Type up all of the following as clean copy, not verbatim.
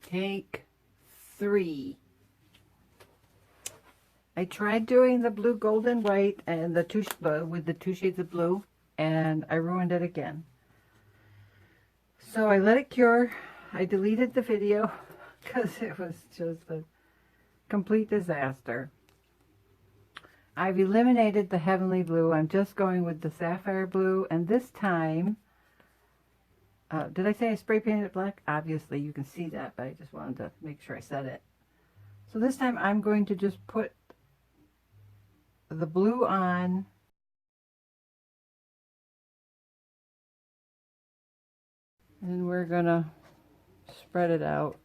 Take 3. I tried doing the blue, golden, white, and with the 2 shades of blue, and I ruined it again. So I let it cure. I deleted the video because it was just a complete disaster. I've eliminated the heavenly blue. I'm just going with the sapphire blue, and this time, did I say I spray painted it black? Obviously you can see that, but I just wanted to make sure I said it. So this time I'm going to just put the blue on, and we're gonna spread it out.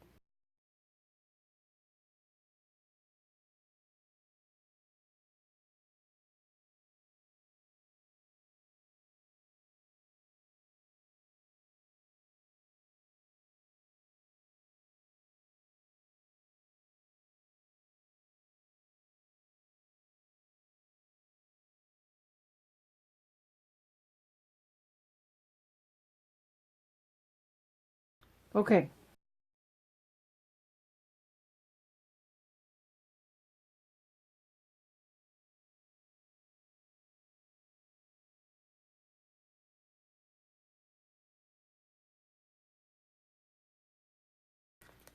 Okay.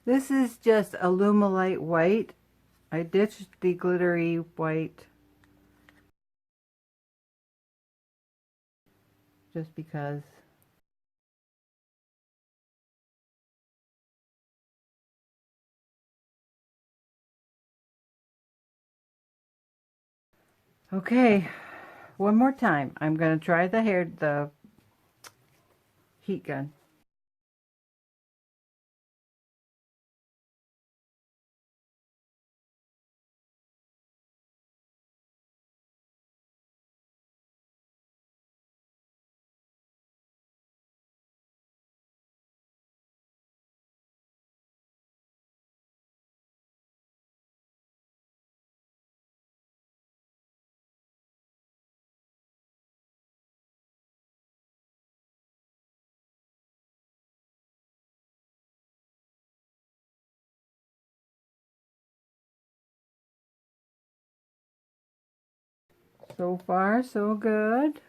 This is just Alumilite white. I ditched the glittery white just because. Okay, one more time. I'm going to try the heat gun. So far, so good.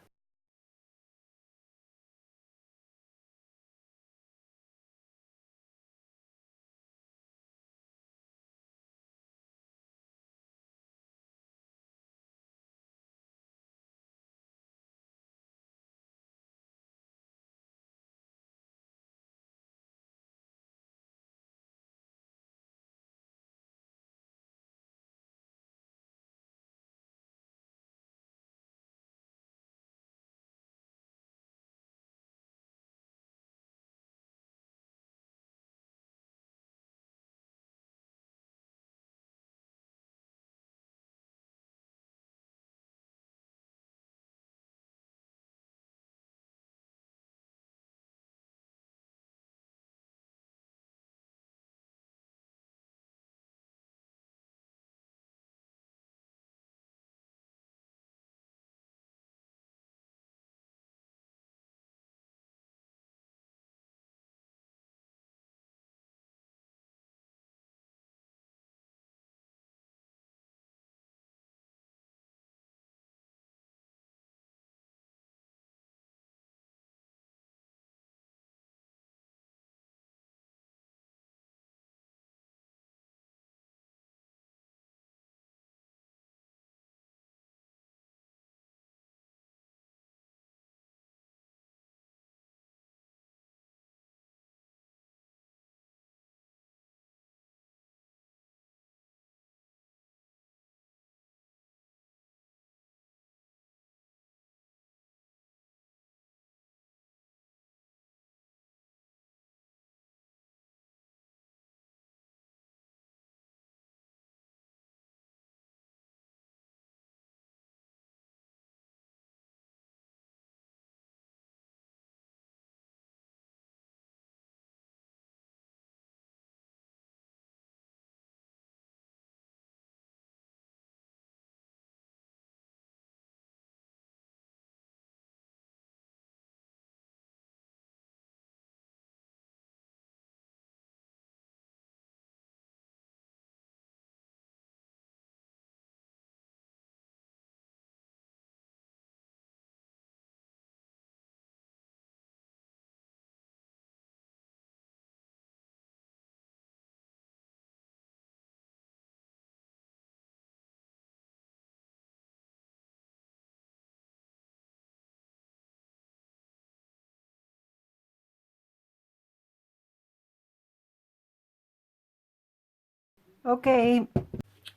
Okay,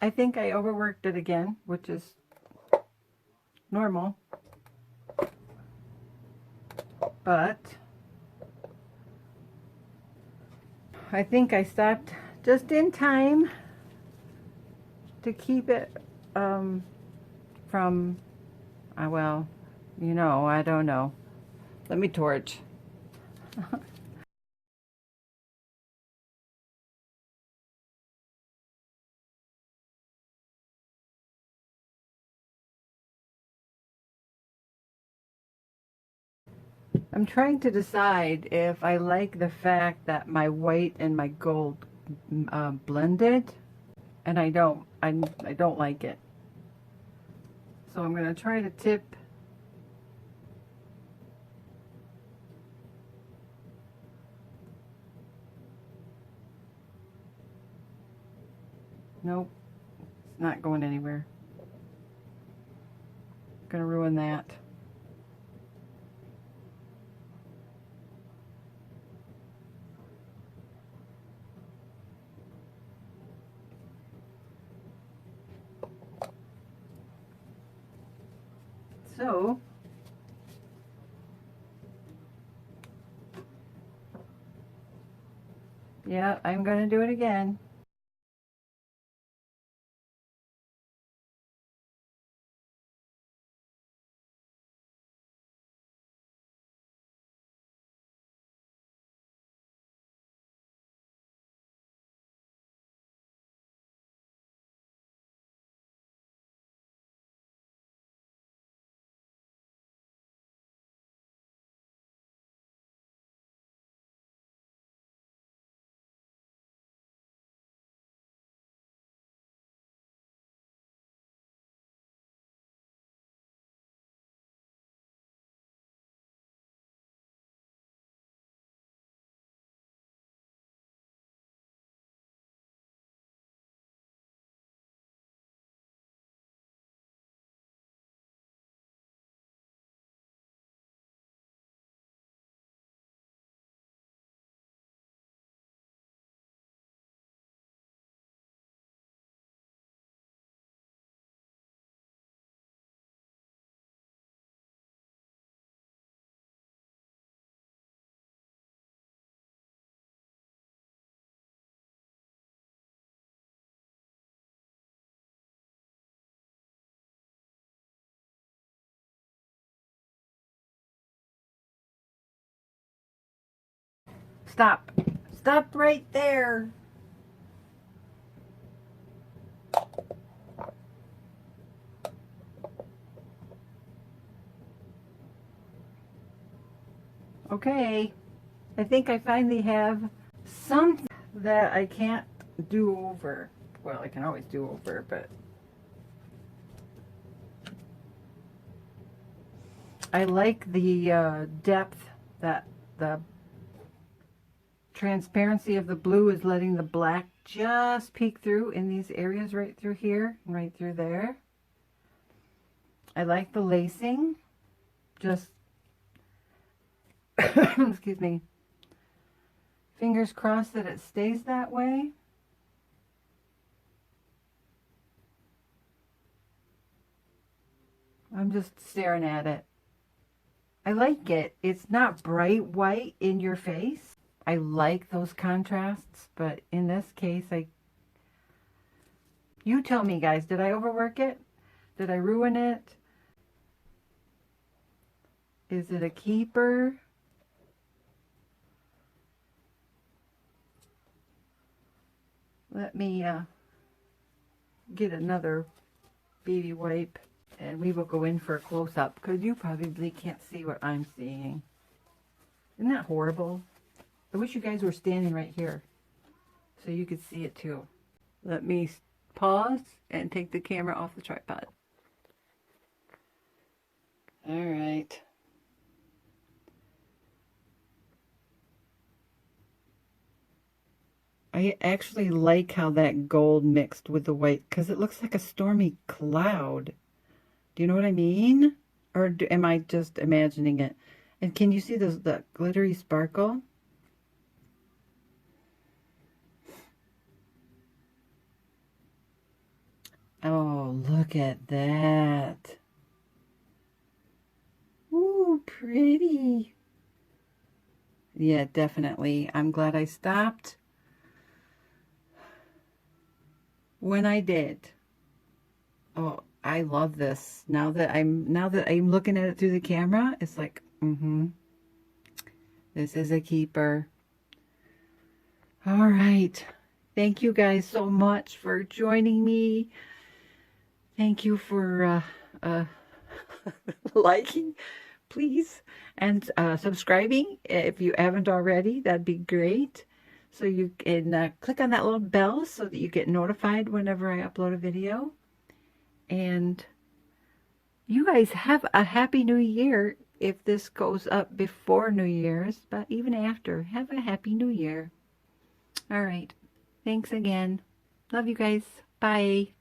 I think I overworked it again, which is normal, but I think I stopped just in time to keep it from, well, you know, I don't know. Let me torch. I'm trying to decide if I like the fact that my white and my gold blended, and I don't. I don't like it. So I'm going to try to tip. Nope, it's not going anywhere. Gonna ruin that. So yeah, I'm gonna do it again. Stop. Stop right there. Okay. I think I finally have something that I can't do over. Well, I can always do over, but I like the depth that the transparency of the blue is letting the black just peek through in these areas right through here, right through there. I like the lacing, just, excuse me, fingers crossed that it stays that way. I'm just staring at it. I like it. It's not bright white in your face. I like those contrasts, but in this case, you tell me guys, did I overwork it? Did I ruin it? Is it a keeper? Let me get another baby wipe and we will go in for a close-up because you probably can't see what I'm seeing. Isn't that horrible? I wish you guys were standing right here so you could see it too. Let me pause and take the camera off the tripod. All right. I actually like how that gold mixed with the white because it looks like a stormy cloud. Do you know what I mean? Or am I just imagining it? And can you see the glittery sparkle? Look at that. Ooh, pretty. Yeah, definitely. I'm glad I stopped when I did. Oh, I love this. Now that I'm looking at it through the camera, it's like, this is a keeper. All right. Thank you guys so much for joining me. Thank you for liking, please, and subscribing if you haven't already. That'd be great. So you can click on that little bell so that you get notified whenever I upload a video. And you guys have a happy new year if this goes up before New Year's, but even after, have a happy new year. All right. Thanks again. Love you guys. Bye.